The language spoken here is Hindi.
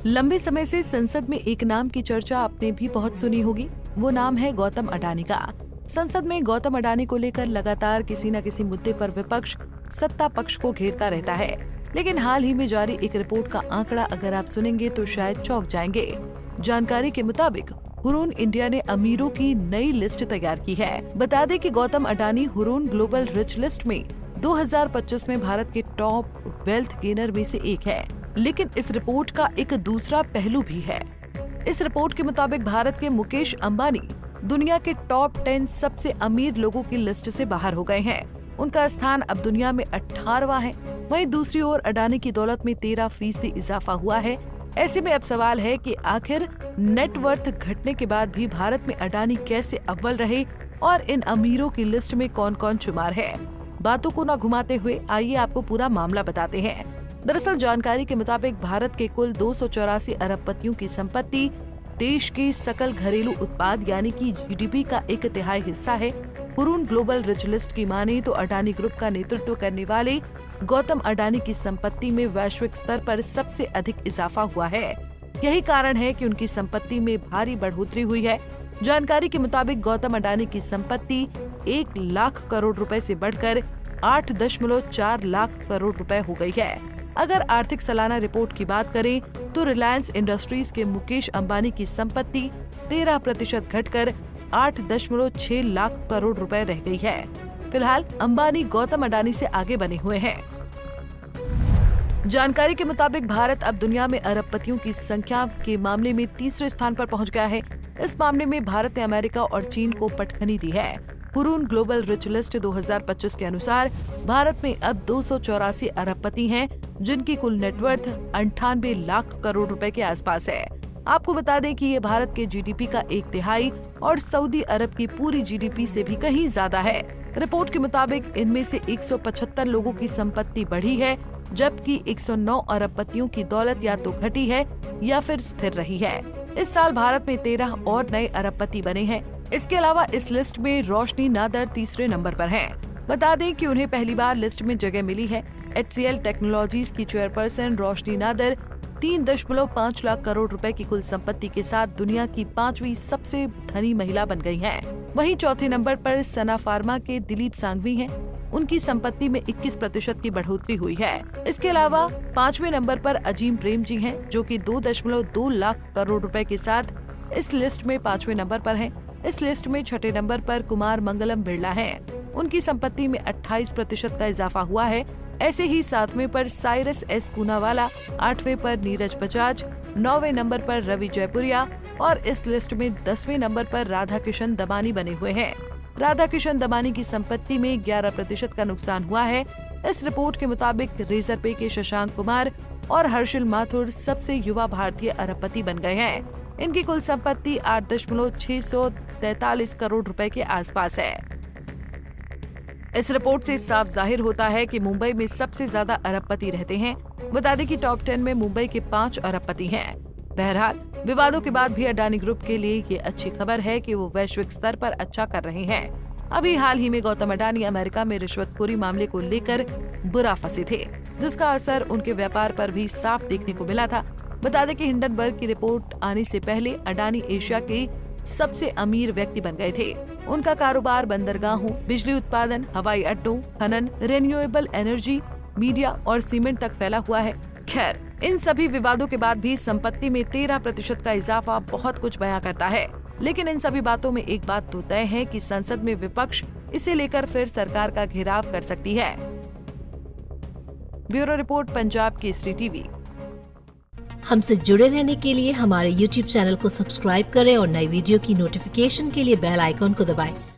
लंबे समय से संसद में एक नाम की चर्चा आपने भी बहुत सुनी होगी। वो नाम है गौतम अडानी का। संसद में गौतम अडानी को लेकर लगातार किसी न किसी मुद्दे पर विपक्ष सत्ता पक्ष को घेरता रहता है, लेकिन हाल ही में जारी एक रिपोर्ट का आंकड़ा अगर आप सुनेंगे तो शायद चौंक जाएंगे। जानकारी के मुताबिक हुरून इंडिया ने अमीरों की नई लिस्ट तैयार की है। बता दें कि Gautam Adani Hurun global rich list में 2025 में भारत के टॉप वेल्थ गेनर में से एक है। लेकिन इस रिपोर्ट का एक दूसरा पहलू भी है। इस रिपोर्ट के मुताबिक भारत के मुकेश अंबानी दुनिया के टॉप 10 सबसे अमीर लोगों की लिस्ट से बाहर हो गए हैं। उनका स्थान अब दुनिया में 18वां है। वहीं दूसरी ओर अडानी की दौलत में 13% इजाफा हुआ है। ऐसे में अब सवाल है कि आखिर नेटवर्थ घटने के बाद भी भारत में अडानी कैसे अव्वल रहे और इन अमीरों की लिस्ट में कौन कौन शुमार है। बातों को न घुमाते हुए आइए आपको पूरा मामला बताते हैं। दरअसल जानकारी के मुताबिक भारत के कुल 284 अरबपतियों की संपत्ति देश के सकल घरेलू उत्पाद यानी कि जीडीपी का 1/3 हिस्सा है। हुरून ग्लोबल रिच लिस्ट की माने तो अडानी ग्रुप का नेतृत्व करने वाले गौतम अडानी की संपत्ति में वैश्विक स्तर पर सबसे अधिक इजाफा हुआ है। यही कारण है कि उनकी संपत्ति में भारी बढ़ोतरी हुई है। जानकारी के मुताबिक गौतम अडानी की संपत्ति 1 लाख करोड़ रुपए से बढ़कर 8.4 लाख करोड़ रुपए हो गई है। अगर आर्थिक सालाना रिपोर्ट की बात करें तो रिलायंस इंडस्ट्रीज के मुकेश अंबानी की संपत्ति 13% घटकर 8.6 लाख करोड़ रुपए रह गई है। फिलहाल अंबानी गौतम अडानी से आगे बने हुए हैं। जानकारी के मुताबिक भारत अब दुनिया में अरबपतियों की संख्या के मामले में तीसरे स्थान पर पहुंच गया है। इस मामले में भारत ने अमेरिका और चीन को पटखनी दी है। हुरून ग्लोबल रिच लिस्ट 2025 के अनुसार भारत में अब 284 अरबपति हैं, जिनकी कुल नेटवर्थ 98 लाख करोड़ रुपए के आसपास है। आपको बता दें कि ये भारत के जीडीपी का 1/3 और सऊदी अरब की पूरी जीडीपी से भी कहीं ज्यादा है। रिपोर्ट के मुताबिक इनमें से 175 लोगों की संपत्ति बढ़ी है, जबकि 109 अरबपतियों की दौलत या तो घटी है या फिर स्थिर रही है। इस साल भारत में 13 और नए अरबपति बने हैं। इसके अलावा इस लिस्ट में रोशनी नादर तीसरे नंबर पर हैं। बता दें कि उन्हें पहली बार लिस्ट में जगह मिली है। HCL टेक्नोलॉजीज की चेयरपर्सन रोशनी नादर 3.5 लाख करोड़ रुपए की कुल संपत्ति के साथ दुनिया की 5वीं सबसे धनी महिला बन गई हैं। वहीं चौथे नंबर पर सना फार्मा के दिलीप सांघवी हैं। उनकी संपत्ति में 21% की बढ़ोतरी हुई है। इसके अलावा 5वें नंबर पर अजीम प्रेम जी हैं, जो कि 2.2 लाख करोड़ रुपए के साथ इस लिस्ट में 5वें नंबर पर हैं। इस लिस्ट में छठे नंबर पर कुमार मंगलम बिरला हैं। उनकी संपत्ति में 28% का इजाफा हुआ है। ऐसे ही 7वें पर साइरस एस पूनावाला, 8वें पर नीरज बजाज, 9वें नंबर पर रवि जयपुरिया और इस लिस्ट में 10वें नंबर पर राधा किशन दमानी बने हुए हैं। राधा किशन दमानी की संपत्ति में 11% का नुकसान हुआ है। इस रिपोर्ट के मुताबिक रेजर पे के शशांक कुमार और हर्षिल माथुर सबसे युवा भारतीय अरबपति बन गए हैं। इनकी कुल संपत्ति 8.643 करोड़ रुपए के आसपास है। इस रिपोर्ट से साफ जाहिर होता है कि मुंबई में सबसे ज्यादा अरबपति रहते हैं। बता दें कि टॉप 10 में मुंबई के 5 अरबपति हैं। बहरहाल विवादों के बाद भी अडानी ग्रुप के लिए ये अच्छी खबर है कि वो वैश्विक स्तर पर अच्छा कर रहे हैं। अभी हाल ही में गौतम अडानी अमेरिका में रिश्वतखोरी मामले को लेकर बुरा फंसे थे, जिसका असर उनके व्यापार पर भी साफ देखने को मिला था। बता दें कि हिंडनबर्ग की रिपोर्ट आने से पहले अडानी एशिया के सबसे अमीर व्यक्ति बन गए थे। उनका कारोबार बंदरगाहों, बिजली उत्पादन, हवाई अड्डों, खनन, रिन्यूएबल एनर्जी, मीडिया और सीमेंट तक फैला हुआ है। खैर, इन सभी विवादों के बाद भी संपत्ति में 13% का इजाफा बहुत कुछ बयां करता है। लेकिन इन सभी बातों में एक बात तो तय है कि संसद में विपक्ष इसे लेकर फिर सरकार का घेराव कर सकती है। Bureau report, Punjab Kesari TV. हमसे जुड़े रहने के लिए हमारे YouTube चैनल को सब्सक्राइब करें और नई वीडियो की नोटिफिकेशन के लिए बेल आइकॉन को दबाएं।